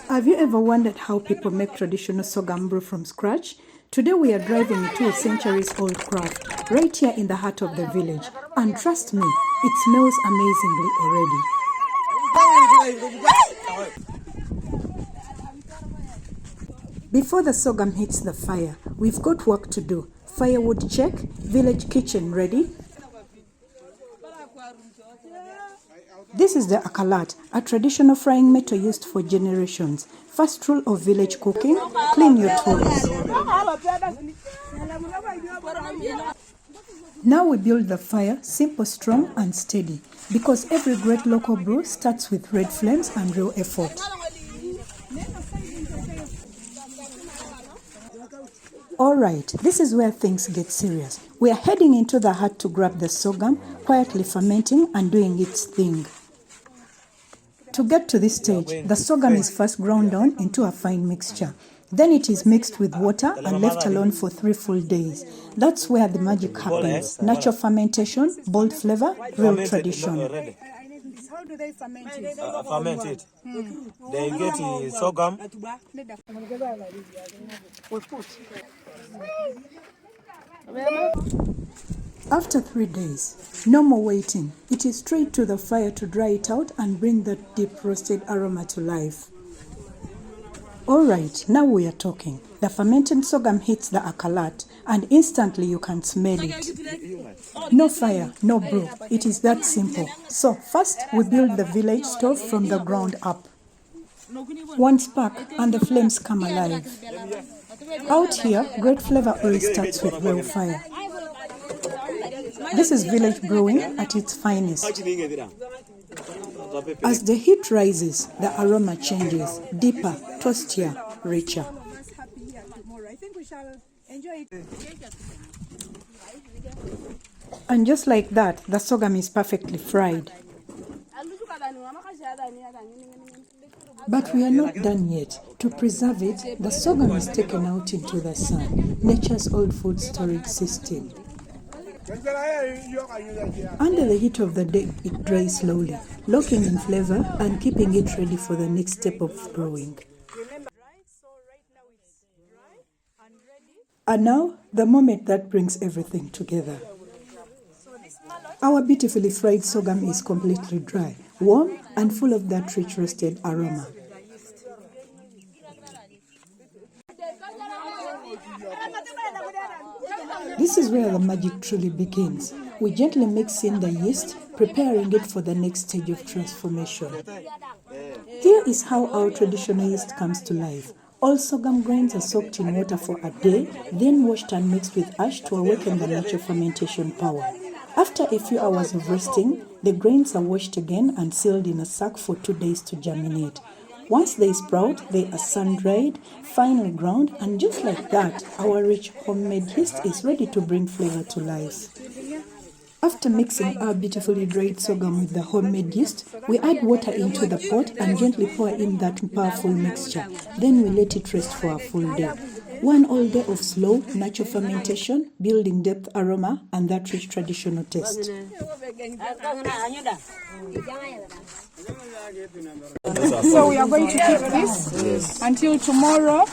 Have you ever wondered how people make traditional sorghum brew from scratch? Today we are driving into a centuries-old craft right here in the heart of the village. And trust me, it smells amazingly already. Before the sorghum hits the fire, we've got work to do. Firewood check, village kitchen ready. This is the akalat, a traditional frying metal used for generations. First rule of village cooking, clean your tools. Now we build the fire, simple, strong and steady, because every great local brew starts with red flames and real effort. Alright, this is where things get serious. We are heading into the hut to grab the sorghum, quietly fermenting and doing its thing. To get to this stage, the sorghum is first ground down into a fine mixture. Then it is mixed with water and left alone for 3 full days. That's where the magic happens. Natural fermentation, bold flavor, real tradition. How do they ferment it? Ferment it. They get sorghum. After 3 days, no more waiting. It is straight to the fire to dry it out and bring that deep roasted aroma to life. Alright, now we are talking. The fermented sorghum hits the akalat and instantly you can smell it. No fire, no brew. It is that simple. So first we build the village stove from the ground up. One spark and the flames come alive. Out here, great flavor oil starts with real fire. This is village brewing at its finest. As the heat rises, the aroma changes, deeper, toastier, richer. And just like that, the sorghum is perfectly fried. But we are not done yet. To preserve it, the sorghum is taken out into the sun, nature's old food storage system. Under the heat of the day, it dries slowly, locking in flavor and keeping it ready for the next step of brewing. And now, the moment that brings everything together. Our beautifully fried sorghum is completely dry, warm and full of that rich roasted aroma. This is where the magic truly begins. We gently mix in the yeast, preparing it for the next stage of transformation. Here is how our traditional yeast comes to life. All sorghum grains are soaked in water for a day, then washed and mixed with ash to awaken the natural fermentation power. After a few hours of roasting, the grains are washed again and sealed in a sack for 2 days to germinate. Once they sprout, they are sun-dried, finely ground, and just like that, our rich homemade yeast is ready to bring flavor to life. After mixing our beautifully dried sorghum with the homemade yeast, we add water into the pot and gently pour in that powerful mixture. Then we let it rest for a full day. 1 whole day of slow, natural fermentation, building depth aroma and that rich traditional taste. So we are going to keep this until tomorrow.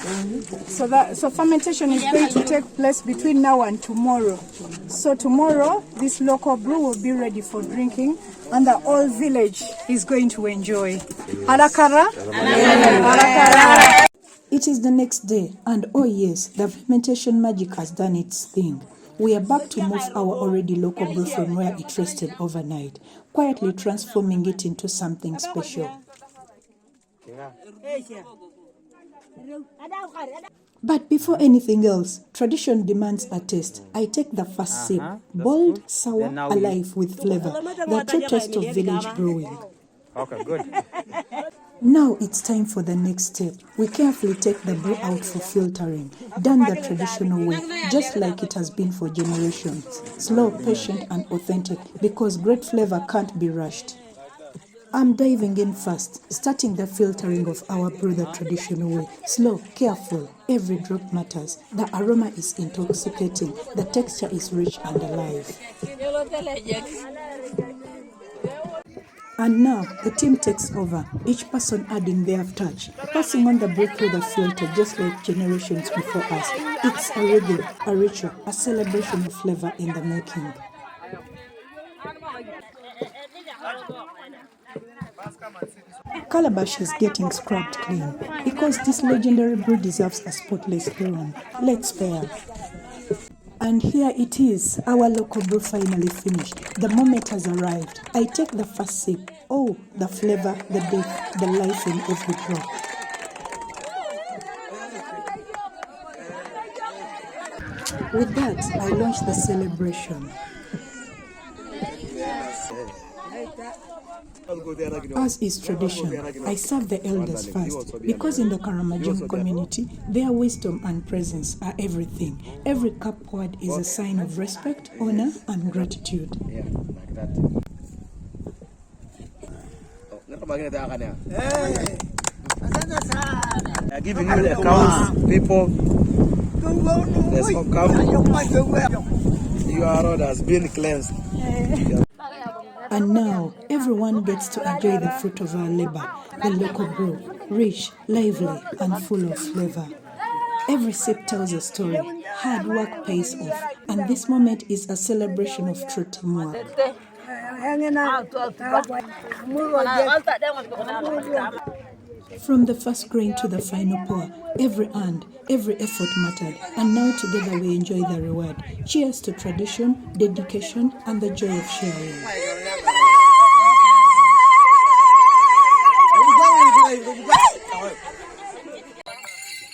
So fermentation is going to take place between now and tomorrow. So tomorrow, this local brew will be ready for drinking, and the whole village is going to enjoy. Alakara. It is the next day, and oh yes, the fermentation magic has done its thing. We are back to move our already local brew from where it rested overnight, quietly transforming it into something special. But before anything else, tradition demands a taste. I take the first sip, bold, sour, alive with flavor, the true taste of village brewing. Okay, good. Now it's time for the next step. We carefully take the brew out for filtering, done the traditional way, just like it has been for generations. Slow, patient and authentic, because great flavor can't be rushed. I'm diving in fast, starting the filtering of our brew the traditional way. Slow, careful, every drop matters. The aroma is intoxicating, the texture is rich and alive. And now the team takes over, each person adding their touch, passing on the brew through the filter just like generations before us. It's a rhythm, a ritual, a celebration of flavor in the making. Calabash is getting scrubbed clean because this legendary brew deserves a spotless clean. Let's pair. And here it is, our local brew finally finished. The moment has arrived. I take the first sip. Oh, the flavor, the depth, the life in every drop. With that, I launch the celebration. As is tradition, I serve the elders first because in the Karamajong community, their wisdom and presence are everything. Every cup poured is a sign of respect, honor, and gratitude. They're giving you the cows, people. There's some cow. Your road has been cleansed. And now, everyone gets to enjoy the fruit of our labor, the local brew, rich, lively, and full of flavor. Every sip tells a story, hard work pays off, and this moment is a celebration of true teamwork. From the first grain to the final pour, every hand, every effort mattered, and now together we enjoy the reward. Cheers to tradition, dedication, and the joy of sharing.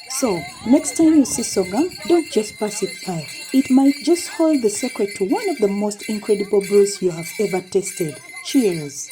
So, next time you see sorghum, don't just pass it by. It might just hold the secret to one of the most incredible brews you have ever tasted. Cheers!